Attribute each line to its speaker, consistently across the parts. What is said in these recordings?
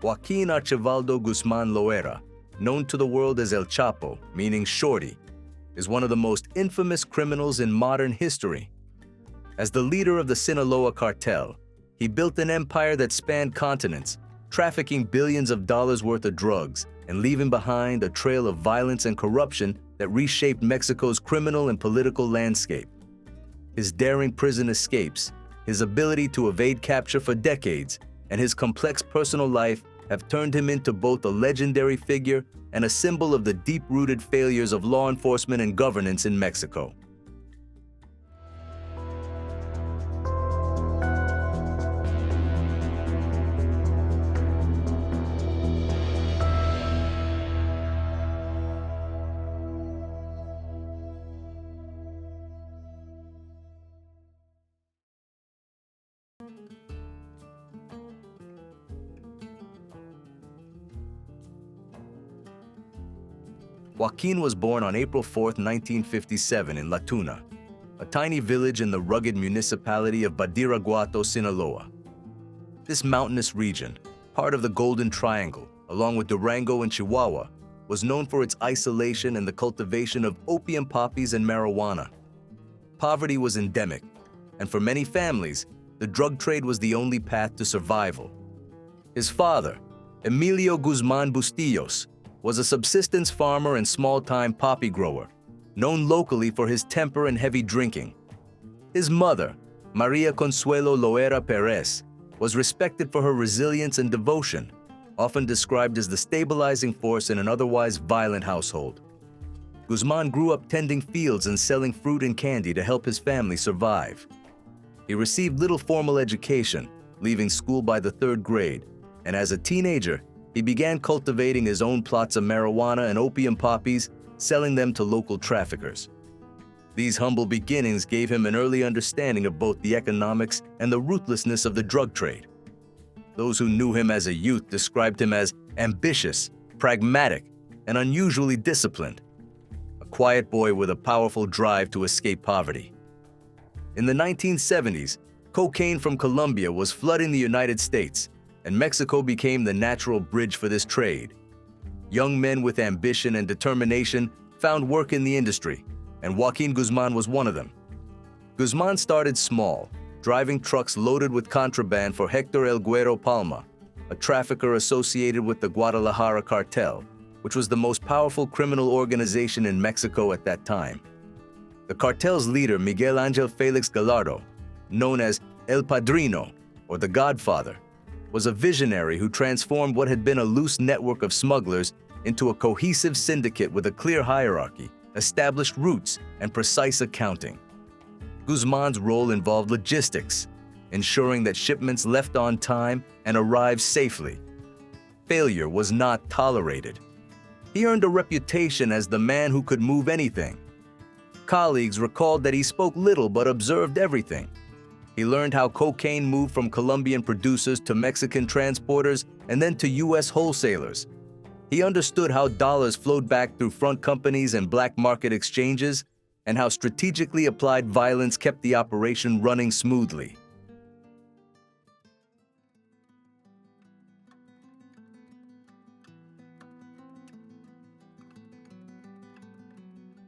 Speaker 1: Joaquín Archivaldo Guzmán Loera, known to the world as El Chapo, meaning Shorty, is one of the most infamous criminals in modern history. As the leader of the Sinaloa Cartel, he built an empire that spanned continents, trafficking billions of dollars worth of drugs and leaving behind a trail of violence and corruption that reshaped Mexico's criminal and political landscape. His daring prison escapes, his ability to evade capture for decades, and his complex personal life have turned him into both a legendary figure and a symbol of the deep-rooted failures of law enforcement and governance in Mexico. Joaquín was born on April 4, 1957 in La Tuna, a tiny village in the rugged municipality of Badiraguato, Sinaloa. This mountainous region, part of the Golden Triangle, along with Durango and Chihuahua, was known for its isolation and the cultivation of opium poppies and marijuana. Poverty was endemic, and for many families, the drug trade was the only path to survival. His father, Emilio Guzmán Bustillos, was a subsistence farmer and small-time poppy grower, known locally for his temper and heavy drinking. His mother, Maria Consuelo Loera Perez, was respected for her resilience and devotion, often described as the stabilizing force in an otherwise violent household. Guzmán grew up tending fields and selling fruit and candy to help his family survive. He received little formal education, leaving school by the 3rd grade, and as a teenager, he began cultivating his own plots of marijuana and opium poppies, selling them to local traffickers. These humble beginnings gave him an early understanding of both the economics and the ruthlessness of the drug trade. Those who knew him as a youth described him as ambitious, pragmatic, and unusually disciplined, a quiet boy with a powerful drive to escape poverty. In the 1970s, cocaine from Colombia was flooding the United States, and Mexico became the natural bridge for this trade. Young men with ambition and determination found work in the industry, and Joaquín Guzmán was one of them. Guzmán started small, driving trucks loaded with contraband for Héctor El Güero Palma, a trafficker associated with the Guadalajara Cartel, which was the most powerful criminal organization in Mexico at that time. The cartel's leader, Miguel Ángel Félix Gallardo, known as El Padrino, or the Godfather, was a visionary who transformed what had been a loose network of smugglers into a cohesive syndicate with a clear hierarchy, established routes, and precise accounting. Guzmán's role involved logistics, ensuring that shipments left on time and arrived safely. Failure was not tolerated. He earned a reputation as the man who could move anything. Colleagues recalled that he spoke little but observed everything. He learned how cocaine moved from Colombian producers to Mexican transporters and then to U.S. wholesalers. He understood how dollars flowed back through front companies and black market exchanges, and how strategically applied violence kept the operation running smoothly.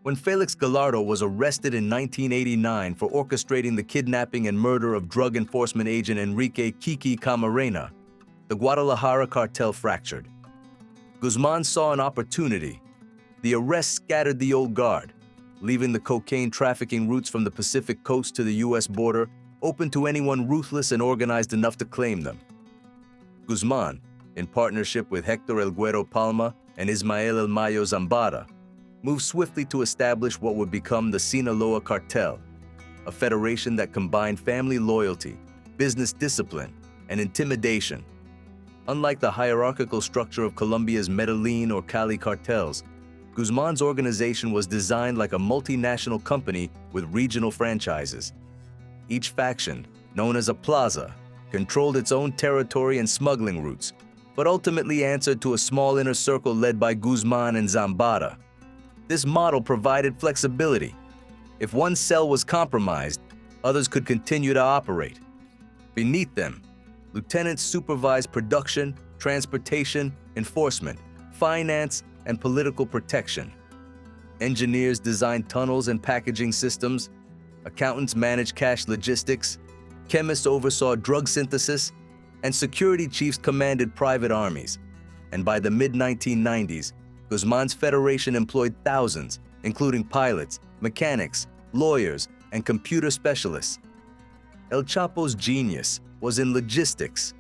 Speaker 1: When Félix Gallardo was arrested in 1989 for orchestrating the kidnapping and murder of drug enforcement agent Enrique Kiki Camarena, the Guadalajara cartel fractured. Guzmán saw an opportunity. The arrest scattered the old guard, leaving the cocaine trafficking routes from the Pacific coast to the U.S. border open to anyone ruthless and organized enough to claim them. Guzmán, in partnership with Héctor El Güero Palma and Ismael El Mayo Zambada, moved swiftly to establish what would become the Sinaloa Cartel, a federation that combined family loyalty, business discipline, and intimidation. Unlike the hierarchical structure of Colombia's Medellin or Cali cartels, Guzmán's organization was designed like a multinational company with regional franchises. Each faction, known as a plaza, controlled its own territory and smuggling routes, but ultimately answered to a small inner circle led by Guzmán and Zambada. This model provided flexibility. If one cell was compromised, others could continue to operate. Beneath them, lieutenants supervised production, transportation, enforcement, finance, and political protection. Engineers designed tunnels and packaging systems, accountants managed cash logistics, chemists oversaw drug synthesis, and security chiefs commanded private armies. And by the mid-1990s, Guzmán's federation employed thousands, including pilots, mechanics, lawyers, and computer specialists. El Chapo's genius was in logistics.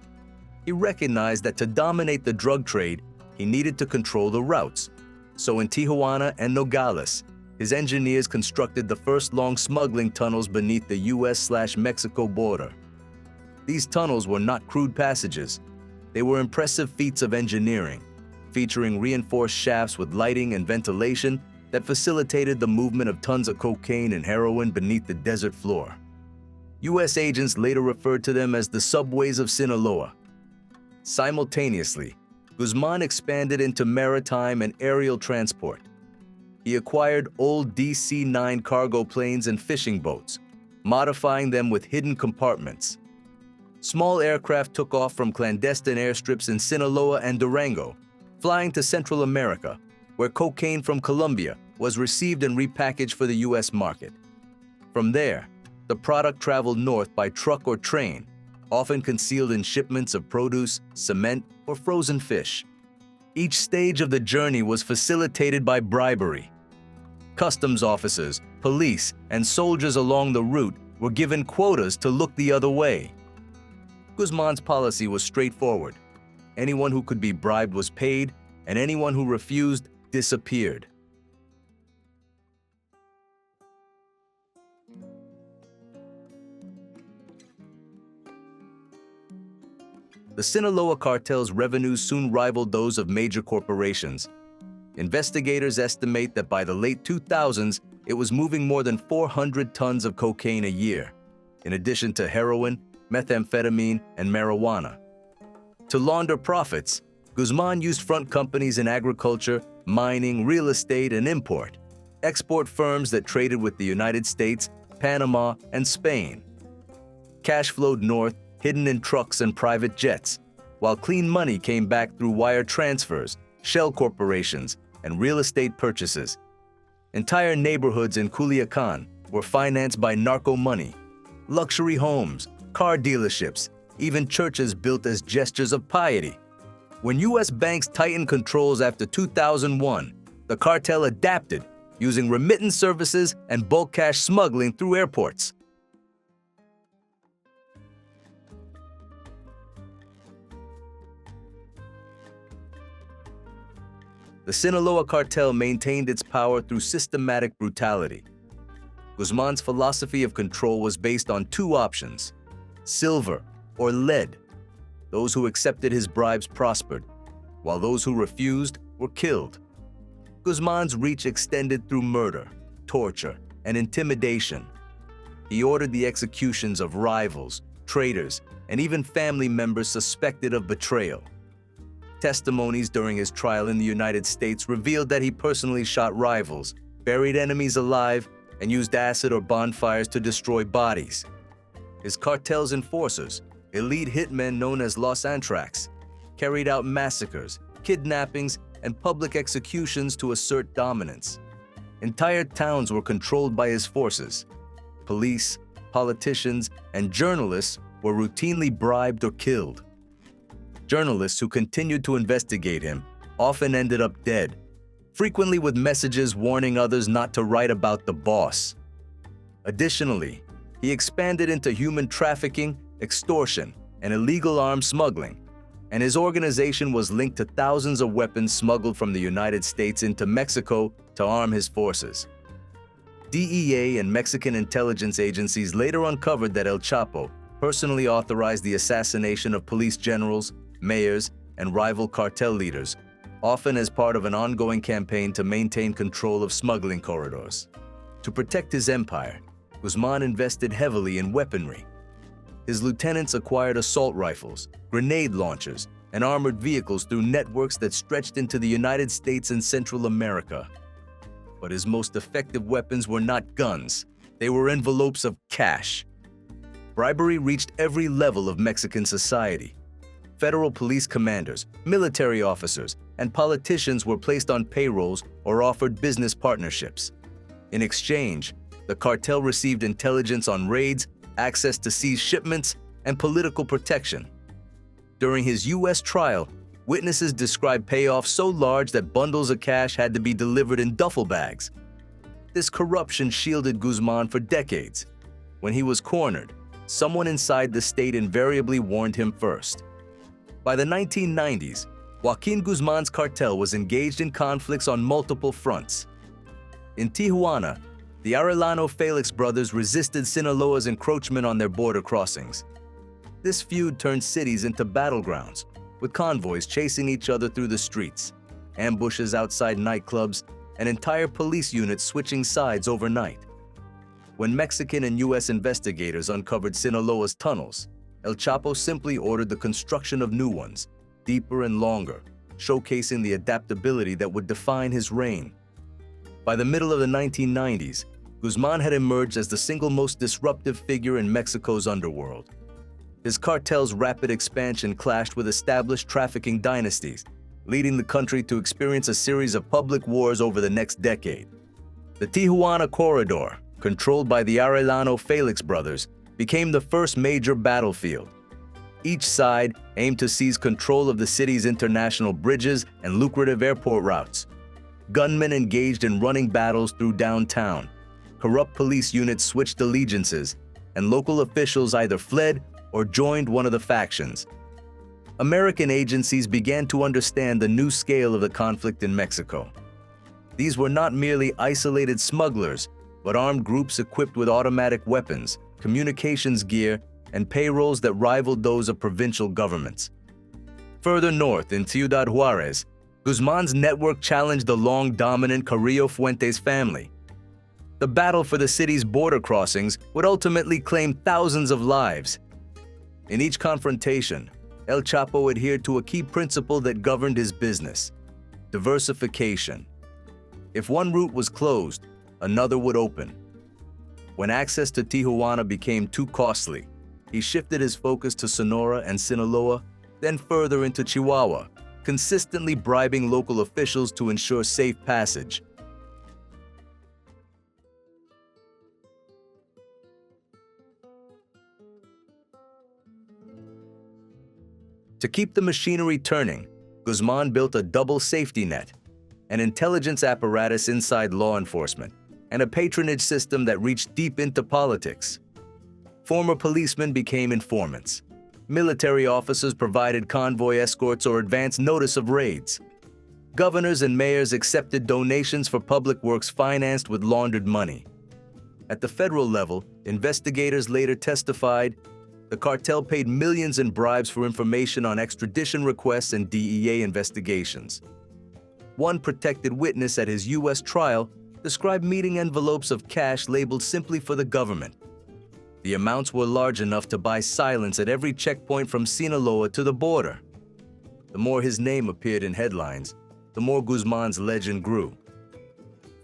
Speaker 1: He recognized that to dominate the drug trade, he needed to control the routes. So in Tijuana and Nogales, his engineers constructed the first long smuggling tunnels beneath the US/Mexico border. These tunnels were not crude passages. They were impressive feats of engineering, featuring reinforced shafts with lighting and ventilation that facilitated the movement of tons of cocaine and heroin beneath the desert floor. US agents later referred to them as the subways of Sinaloa. Simultaneously, Guzmán expanded into maritime and aerial transport. He acquired old DC-9 cargo planes and fishing boats, modifying them with hidden compartments. Small aircraft took off from clandestine airstrips in Sinaloa and Durango, flying to Central America, where cocaine from Colombia was received and repackaged for the US market. From there, the product traveled north by truck or train, often concealed in shipments of produce, cement, or frozen fish. Each stage of the journey was facilitated by bribery. Customs officers, police, and soldiers along the route were given quotas to look the other way. Guzmán's policy was straightforward. Anyone who could be bribed was paid, and anyone who refused disappeared. The Sinaloa Cartel's revenues soon rivaled those of major corporations. Investigators estimate that by the late 2000s, it was moving more than 400 tons of cocaine a year, in addition to heroin, methamphetamine, and marijuana. To launder profits, Guzmán used front companies in agriculture, mining, real estate, and import, export firms that traded with the United States, Panama, and Spain. Cash flowed north, hidden in trucks and private jets, while clean money came back through wire transfers, shell corporations, and real estate purchases. Entire neighborhoods in Culiacán were financed by narco money. Luxury homes, car dealerships, even churches built as gestures of piety. When U.S. banks tightened controls after 2001, the cartel adapted, using remittance services and bulk cash smuggling through airports. The Sinaloa Cartel maintained its power through systematic brutality. Guzmán's philosophy of control was based on two options: silver or lead. Those who accepted his bribes prospered, while those who refused were killed. Guzmán's reach extended through murder, torture, and intimidation. He ordered the executions of rivals, traitors, and even family members suspected of betrayal. Testimonies during his trial in the United States revealed that he personally shot rivals, buried enemies alive, and used acid or bonfires to destroy bodies. His cartel's enforcers, elite hitmen known as Los Antrax, carried out massacres, kidnappings, and public executions to assert dominance. Entire towns were controlled by his forces. Police, politicians, and journalists were routinely bribed or killed. Journalists who continued to investigate him often ended up dead, frequently with messages warning others not to write about the boss. Additionally, he expanded into human trafficking, extortion, and illegal arms smuggling, and his organization was linked to thousands of weapons smuggled from the United States into Mexico to arm his forces. DEA and Mexican intelligence agencies later uncovered that El Chapo personally authorized the assassination of police generals, mayors, and rival cartel leaders, often as part of an ongoing campaign to maintain control of smuggling corridors. To protect his empire, Guzmán invested heavily in weaponry. His lieutenants acquired assault rifles, grenade launchers, and armored vehicles through networks that stretched into the United States and Central America. But his most effective weapons were not guns. They were envelopes of cash. Bribery reached every level of Mexican society. Federal police commanders, military officers, and politicians were placed on payrolls or offered business partnerships. In exchange, the cartel received intelligence on raids, access to seized shipments, and political protection. During his U.S. trial, witnesses described payoffs so large that bundles of cash had to be delivered in duffel bags. This corruption shielded Guzmán for decades. When he was cornered, someone inside the state invariably warned him first. By the 1990s, Joaquín Guzmán's cartel was engaged in conflicts on multiple fronts. In Tijuana, the Arellano-Felix brothers resisted Sinaloa's encroachment on their border crossings. This feud turned cities into battlegrounds, with convoys chasing each other through the streets, ambushes outside nightclubs, and entire police units switching sides overnight. When Mexican and U.S. investigators uncovered Sinaloa's tunnels, El Chapo simply ordered the construction of new ones, deeper and longer, showcasing the adaptability that would define his reign. By the middle of the 1990s, Guzmán had emerged as the single most disruptive figure in Mexico's underworld. His cartel's rapid expansion clashed with established trafficking dynasties, leading the country to experience a series of public wars over the next decade. The Tijuana corridor, controlled by the Arellano-Felix brothers, became the first major battlefield. Each side aimed to seize control of the city's international bridges and lucrative airport routes. Gunmen engaged in running battles through downtown. Corrupt police units switched allegiances, and local officials either fled or joined one of the factions. American agencies began to understand the new scale of the conflict in Mexico. These were not merely isolated smugglers, but armed groups equipped with automatic weapons, communications gear, and payrolls that rivaled those of provincial governments. Further north in Ciudad Juárez, Guzmán's network challenged the long-dominant Carrillo Fuentes family. The battle for the city's border crossings would ultimately claim thousands of lives. In each confrontation, El Chapo adhered to a key principle that governed his business: diversification. If one route was closed, another would open. When access to Tijuana became too costly, he shifted his focus to Sonora and Sinaloa, then further into Chihuahua, consistently bribing local officials to ensure safe passage. To keep the machinery turning, Guzmán built a double safety net, an intelligence apparatus inside law enforcement, and a patronage system that reached deep into politics. Former policemen became informants. Military officers provided convoy escorts or advance notice of raids. Governors and mayors accepted donations for public works financed with laundered money. At the federal level, investigators later testified the cartel paid millions in bribes for information on extradition requests and DEA investigations. One protected witness at his U.S. trial described meeting envelopes of cash labeled simply for the government. The amounts were large enough to buy silence at every checkpoint from Sinaloa to the border. The more his name appeared in headlines, the more Guzmán's legend grew.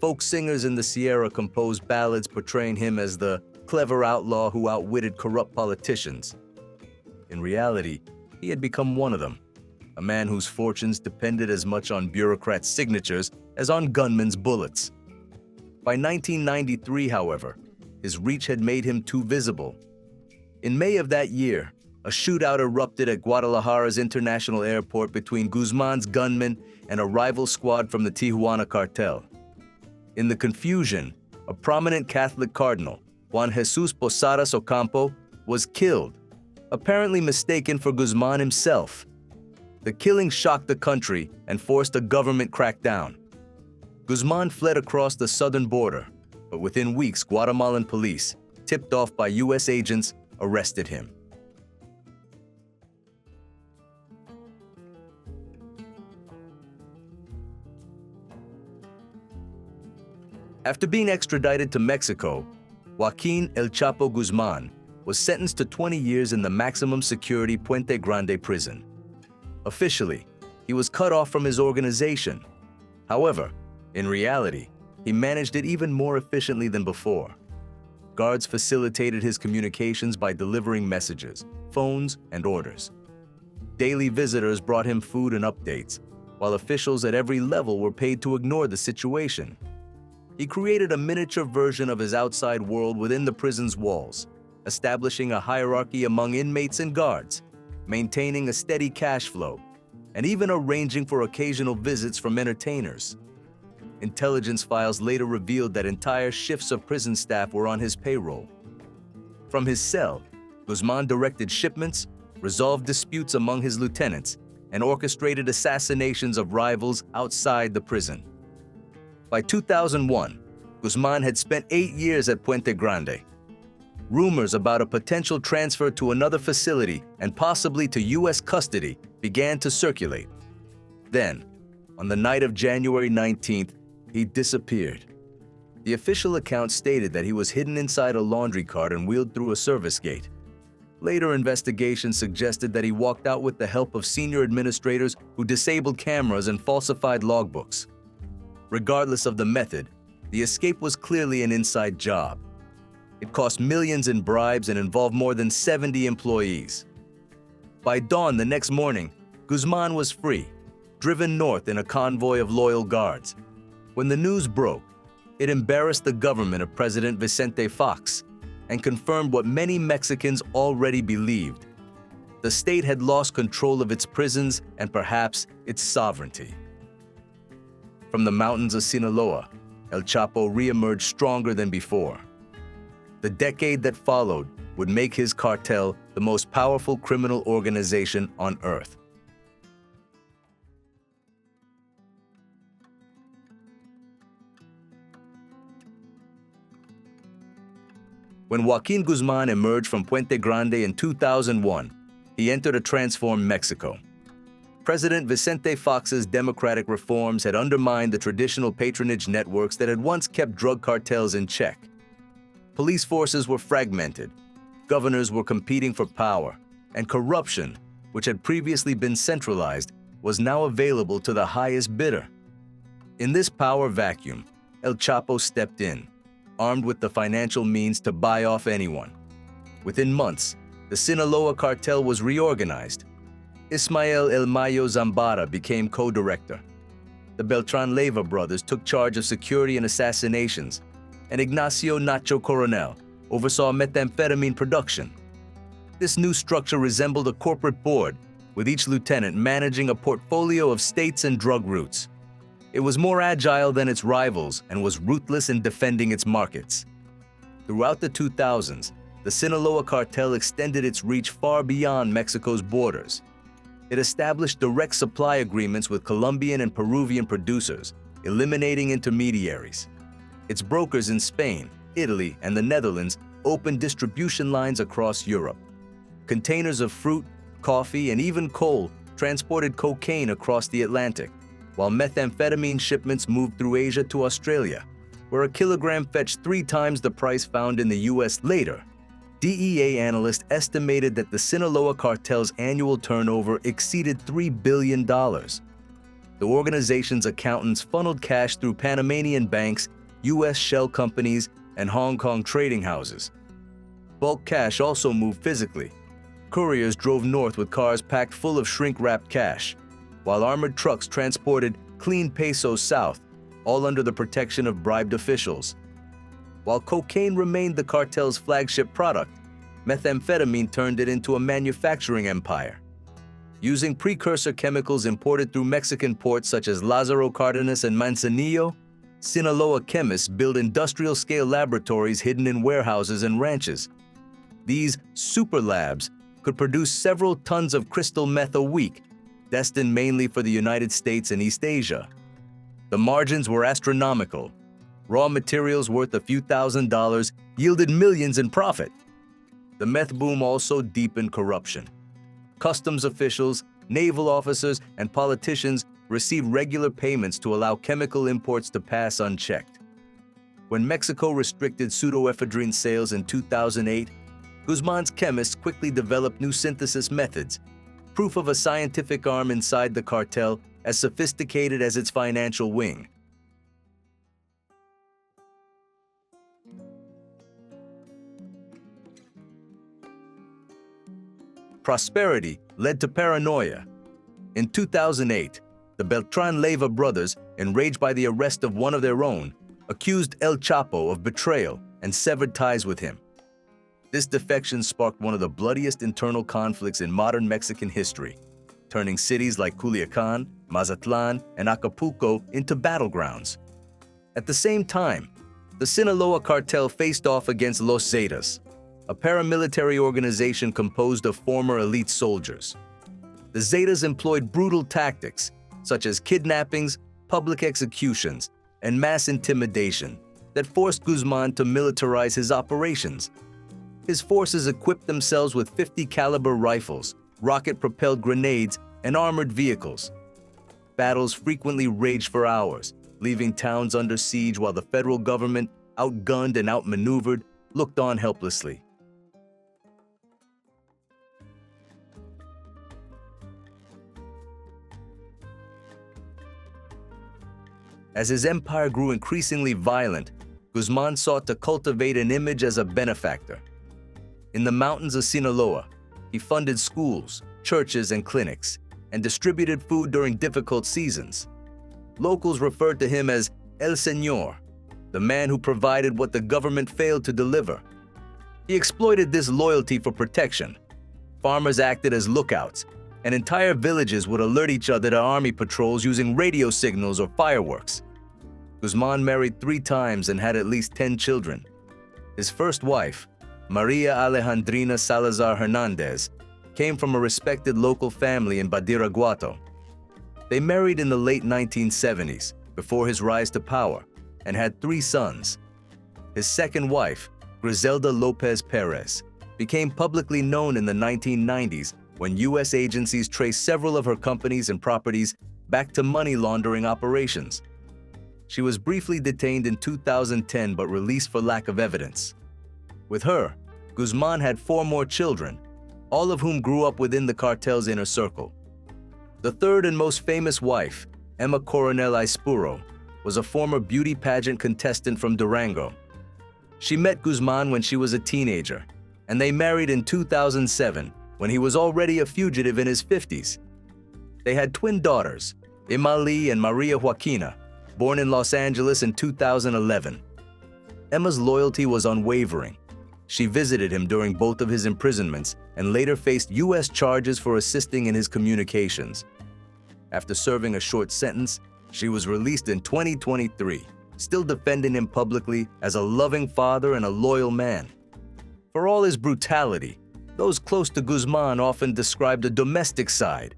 Speaker 1: Folk singers in the Sierra composed ballads portraying him as the clever outlaw who outwitted corrupt politicians. In reality, he had become one of them, a man whose fortunes depended as much on bureaucrats' signatures as on gunmen's bullets. By 1993, however, his reach had made him too visible. In May of that year, a shootout erupted at Guadalajara's international airport between Guzmán's gunmen and a rival squad from the Tijuana cartel. In the confusion, a prominent Catholic cardinal, Juan Jesus Posadas Ocampo, was killed, apparently mistaken for Guzmán himself. The killing shocked the country and forced a government crackdown. Guzmán fled across the southern border, but within weeks, Guatemalan police, tipped off by U.S. agents, arrested him. After being extradited to Mexico, Joaquín El Chapo Guzmán was sentenced to 20 years in the maximum security Puente Grande prison. Officially, he was cut off from his organization. However, in reality, he managed it even more efficiently than before. Guards facilitated his communications by delivering messages, phones, and orders. Daily visitors brought him food and updates, while officials at every level were paid to ignore the situation. He created a miniature version of his outside world within the prison's walls, establishing a hierarchy among inmates and guards, maintaining a steady cash flow, and even arranging for occasional visits from entertainers. Intelligence files later revealed that entire shifts of prison staff were on his payroll. From his cell, Guzmán directed shipments, resolved disputes among his lieutenants, and orchestrated assassinations of rivals outside the prison. By 2001, Guzmán had spent 8 years at Puente Grande. Rumors about a potential transfer to another facility and possibly to U.S. custody began to circulate. Then, on the night of January 19th, he disappeared. The official account stated that he was hidden inside a laundry cart and wheeled through a service gate. Later investigations suggested that he walked out with the help of senior administrators who disabled cameras and falsified logbooks. Regardless of the method, the escape was clearly an inside job. It cost millions in bribes and involved more than 70 employees. By dawn the next morning, Guzmán was free, driven north in a convoy of loyal guards. When the news broke, it embarrassed the government of President Vicente Fox and confirmed what many Mexicans already believed. The state had lost control of its prisons and perhaps its sovereignty. From the mountains of Sinaloa, El Chapo reemerged stronger than before. The decade that followed would make his cartel the most powerful criminal organization on earth. When Joaquín Guzmán emerged from Puente Grande in 2001, he entered a transformed Mexico. President Vicente Fox's democratic reforms had undermined the traditional patronage networks that had once kept drug cartels in check. Police forces were fragmented, governors were competing for power, and corruption, which had previously been centralized, was now available to the highest bidder. In this power vacuum, El Chapo stepped in, armed with the financial means to buy off anyone. Within months, the Sinaloa Cartel was reorganized. Ismael El Mayo Zambara became co-director. The Beltran Leyva brothers took charge of security and assassinations, and Ignacio Nacho Coronel oversaw methamphetamine production. This new structure resembled a corporate board, with each lieutenant managing a portfolio of states and drug routes. It was more agile than its rivals and was ruthless in defending its markets. Throughout the 2000s, the Sinaloa Cartel extended its reach far beyond Mexico's borders. It established direct supply agreements with Colombian and Peruvian producers, eliminating intermediaries. Its brokers in Spain, Italy, and the Netherlands opened distribution lines across Europe. Containers of fruit, coffee, and even coal transported cocaine across the Atlantic, while methamphetamine shipments moved through Asia to Australia, where a kilogram fetched 3 times the price found in the US later. DEA analysts estimated that the Sinaloa Cartel's annual turnover exceeded $3 billion. The organization's accountants funneled cash through Panamanian banks, US shell companies, and Hong Kong trading houses. Bulk cash also moved physically. Couriers drove north with cars packed full of shrink-wrapped cash, while armored trucks transported clean pesos south, all under the protection of bribed officials. While cocaine remained the cartel's flagship product, methamphetamine turned it into a manufacturing empire. Using precursor chemicals imported through Mexican ports such as Lázaro Cárdenas and Manzanillo, Sinaloa chemists built industrial-scale laboratories hidden in warehouses and ranches. These super labs could produce several tons of crystal meth a week, destined mainly for the United States and East Asia. The margins were astronomical. Raw materials worth a few $1,000s yielded millions in profit. The meth boom also deepened corruption. Customs officials, naval officers, and politicians received regular payments to allow chemical imports to pass unchecked. When Mexico restricted pseudoephedrine sales in 2008, Guzmán's chemists quickly developed new synthesis methods, proof of a scientific arm inside the cartel as sophisticated as its financial wing. Prosperity led to paranoia. In 2008, the Beltran-Leyva brothers, enraged by the arrest of one of their own, accused El Chapo of betrayal and severed ties with him. This defection sparked one of the bloodiest internal conflicts in modern Mexican history, turning cities like Culiacan, Mazatlán, and Acapulco into battlegrounds. At the same time, the Sinaloa Cartel faced off against Los Zetas, a paramilitary organization composed of former elite soldiers. The Zetas employed brutal tactics, such as kidnappings, public executions, and mass intimidation, that forced Guzmán to militarize his operations. His forces equipped themselves with 50-caliber rifles, rocket-propelled grenades, and armored vehicles. Battles frequently raged for hours, leaving towns under siege while the federal government, outgunned and outmaneuvered, looked on helplessly. As his empire grew increasingly violent, Guzmán sought to cultivate an image as a benefactor. In the mountains of Sinaloa, he funded schools, churches, and clinics, and distributed food during difficult seasons. Locals referred to him as El Señor, the man who provided what the government failed to deliver. He exploited this loyalty for protection. Farmers acted as lookouts, and entire villages would alert each other to army patrols using radio signals or fireworks. Guzmán married 3 times and had at least 10 children. His first wife, Maria Alejandrina Salazar Hernandez, came from a respected local family in Badiraguato. They married in the late 1970s, before his rise to power, and had 3 sons. His second wife, Griselda Lopez Perez, became publicly known in the 1990s when U.S. agencies traced several of her companies and properties back to money laundering operations. She was briefly detained in 2010 but released for lack of evidence. With her, Guzmán had 4 more children, all of whom grew up within the cartel's inner circle. The third and most famous wife, Emma Coronel Aispuro, was a former beauty pageant contestant from Durango. She met Guzmán when she was a teenager, and they married in 2007 when he was already a fugitive in his 50s. They had twin daughters, Imali and Maria Joaquina, born in Los Angeles in 2011. Emma's loyalty was unwavering. She visited him during both of his imprisonments and later faced U.S. charges for assisting in his communications. After serving a short sentence, she was released in 2023, still defending him publicly as a loving father and a loyal man. For all his brutality, those close to Guzmán often described a domestic side.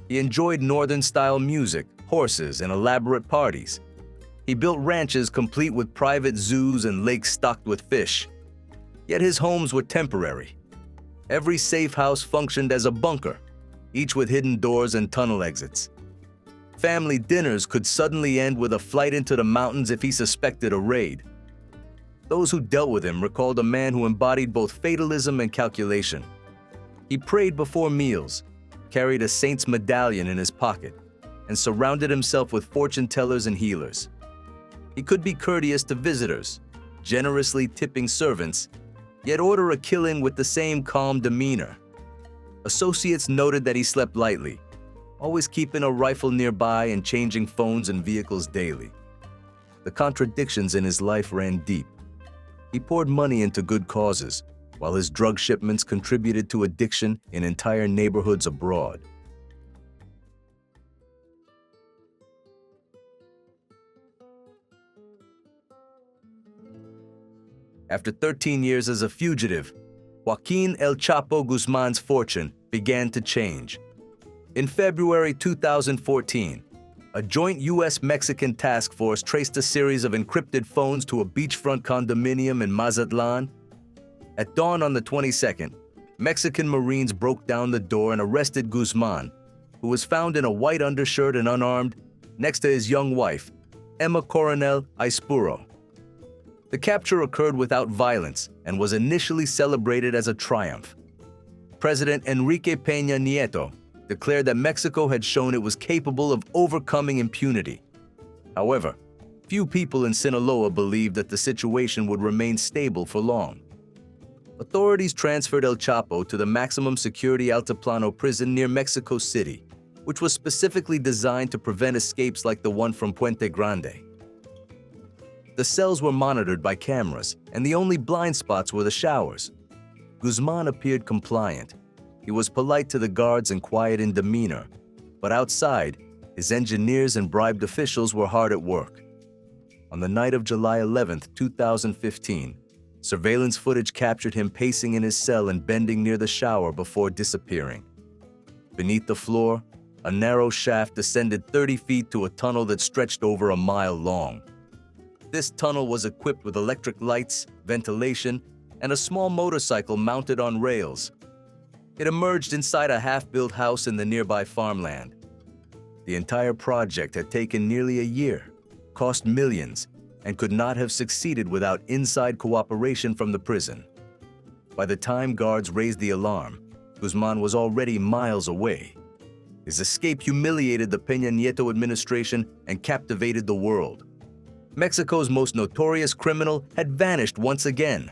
Speaker 1: He enjoyed northern-style music, horses, and elaborate parties. He built ranches complete with private zoos and lakes stocked with fish. Yet his homes were temporary. Every safe house functioned as a bunker, each with hidden doors and tunnel exits. Family dinners could suddenly end with a flight into the mountains if he suspected a raid. Those who dealt with him recalled a man who embodied both fatalism and calculation. He prayed before meals, carried a saint's medallion in his pocket, and surrounded himself with fortune tellers and healers. He could be courteous to visitors, generously tipping servants, yet order a killing with the same calm demeanor. Associates noted that he slept lightly, always keeping a rifle nearby and changing phones and vehicles daily. The contradictions in his life ran deep. He poured money into good causes, while his drug shipments contributed to addiction in entire neighborhoods abroad. After 13 years as a fugitive, Joaquín El Chapo Guzmán's fortune began to change. In February 2014, a joint U.S.-Mexican task force traced a series of encrypted phones to a beachfront condominium in Mazatlán. At dawn on the 22nd, Mexican Marines broke down the door and arrested Guzmán, who was found in a white undershirt and unarmed, next to his young wife, Emma Coronel Aispuro. The capture occurred without violence and was initially celebrated as a triumph. President Enrique Peña Nieto declared that Mexico had shown it was capable of overcoming impunity. However, few people in Sinaloa believed that the situation would remain stable for long. authorities transferred El Chapo to the maximum security Altiplano prison near Mexico City, which was specifically designed to prevent escapes like the one from Puente Grande. The cells were monitored by cameras, and the only blind spots were the showers. Guzmán appeared compliant. He was polite to the guards and quiet in demeanor, but outside, his engineers and bribed officials were hard at work. On the night of July 11, 2015, surveillance footage captured him pacing in his cell and bending near the shower before disappearing. Beneath the floor, a narrow shaft descended 30 feet to a tunnel that stretched over a mile long. This tunnel was equipped with electric lights, ventilation, and a small motorcycle mounted on rails. It emerged inside a half-built house in the nearby farmland. The entire project had taken nearly a year, cost millions, and could not have succeeded without inside cooperation from the prison. By the time guards raised the alarm, Guzmán was already miles away. His escape humiliated the Peña Nieto administration and captivated the world. Mexico's most notorious criminal had vanished once again.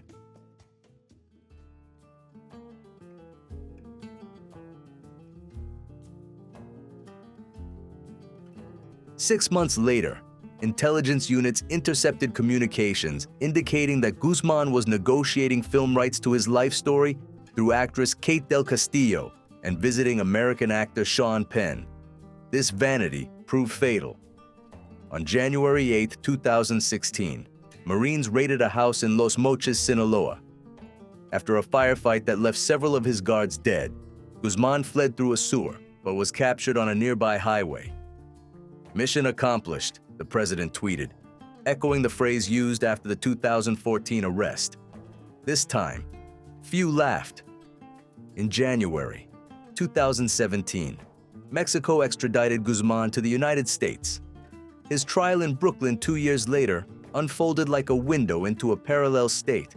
Speaker 1: Six months later, intelligence units intercepted communications indicating that Guzmán was negotiating film rights to his life story through actress Kate Del Castillo and visiting American actor Sean Penn. This vanity proved fatal. On January 8, 2016, Marines raided a house in Los Mochis, Sinaloa. After a firefight that left several of his guards dead, Guzmán fled through a sewer, but was captured on a nearby highway. "Mission accomplished," the president tweeted, echoing the phrase used after the 2014 arrest. This time, few laughed. In January 2017, Mexico extradited Guzmán to the United States. His trial in Brooklyn 2 years later unfolded like a window into a parallel state.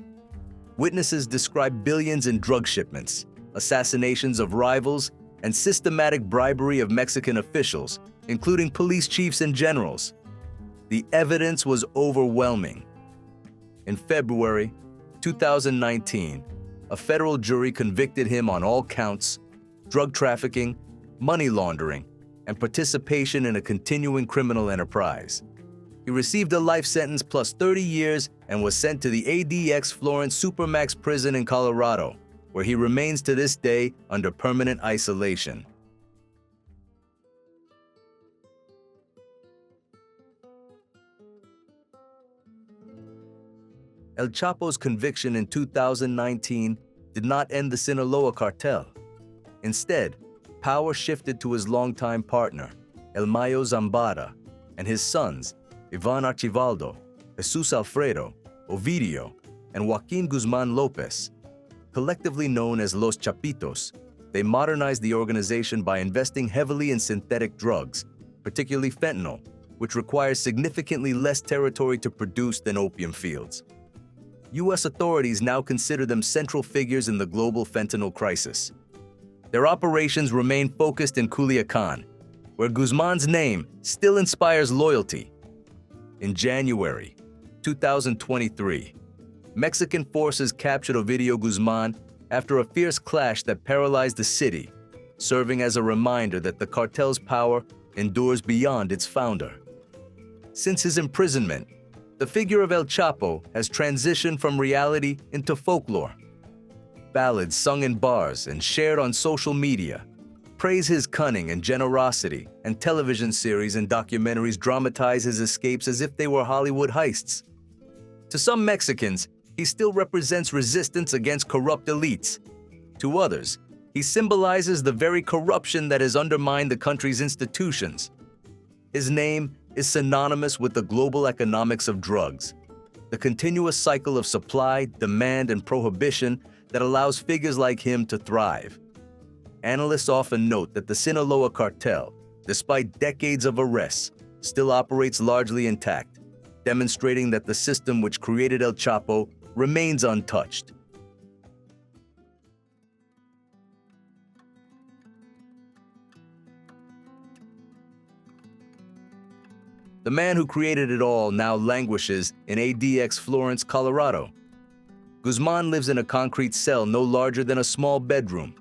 Speaker 1: Witnesses described billions in drug shipments, assassinations of rivals, and systematic bribery of Mexican officials, including police chiefs and generals. The evidence was overwhelming. In February 2019, a federal jury convicted him on all counts: drug trafficking, money laundering, and participation in a continuing criminal enterprise. He received a life sentence plus 30 years and was sent to the ADX Florence Supermax prison in Colorado, where he remains to this day under permanent isolation. El Chapo's conviction in 2019 did not end the Sinaloa Cartel. Instead, power shifted to his longtime partner, El Mayo Zambada, and his sons, Iván Archivaldo, Jesus Alfredo, Ovidio, and Joaquín Guzmán López. Collectively known as Los Chapitos, they modernized the organization by investing heavily in synthetic drugs, particularly fentanyl, which requires significantly less territory to produce than opium fields. U.S. authorities now consider them central figures in the global fentanyl crisis. Their operations remain focused in Culiacán, where Guzmán's name still inspires loyalty. In January 2023, Mexican forces captured Ovidio Guzmán after a fierce clash that paralyzed the city, serving as a reminder that the cartel's power endures beyond its founder. Since his imprisonment, the figure of El Chapo has transitioned from reality into folklore. Ballads sung in bars and shared on social media praise his cunning and generosity, and television series and documentaries dramatize his escapes as if they were Hollywood heists. To some Mexicans, he still represents resistance against corrupt elites. To others, he symbolizes the very corruption that has undermined the country's institutions. His name is synonymous with the global economics of drugs, the continuous cycle of supply, demand, and prohibition that allows figures like him to thrive. Analysts often note that the Sinaloa Cartel, despite decades of arrests, still operates largely intact, demonstrating that the system which created El Chapo remains untouched. The man who created it all now languishes in ADX Florence, Colorado. Guzmán lives in a concrete cell no larger than a small bedroom.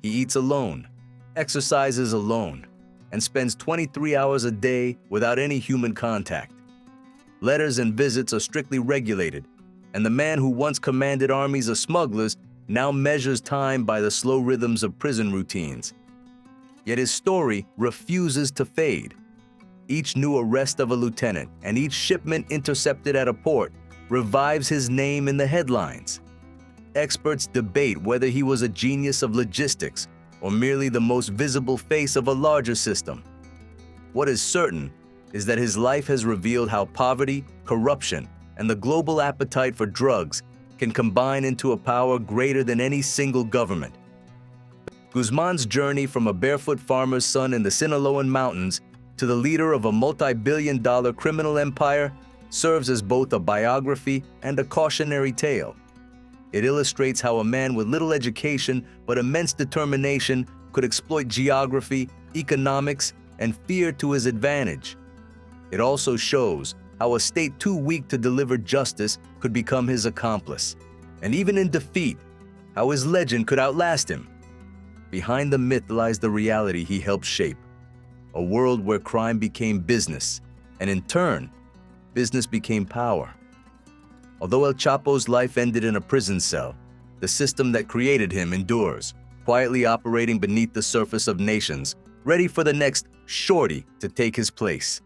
Speaker 1: He eats alone, exercises alone, and spends 23 hours a day without any human contact. Letters and visits are strictly regulated, and the man who once commanded armies of smugglers now measures time by the slow rhythms of prison routines. Yet his story refuses to fade. Each new arrest of a lieutenant and each shipment intercepted at a port revives his name in the headlines. Experts debate whether he was a genius of logistics or merely the most visible face of a larger system. What is certain is that his life has revealed how poverty, corruption, and the global appetite for drugs can combine into a power greater than any single government. Guzmán's journey from a barefoot farmer's son in the Sinaloan mountains to the leader of a multi-billion-dollar criminal empire serves as both a biography and a cautionary tale. It illustrates how a man with little education but immense determination could exploit geography, economics, and fear to his advantage. It also shows how a state too weak to deliver justice could become his accomplice, and even in defeat, how his legend could outlast him. Behind the myth lies the reality he helped shape, a world where crime became business, and in turn, business became power. Although El Chapo's life ended in a prison cell, the system that created him endures, quietly operating beneath the surface of nations, ready for the next Shorty to take his place.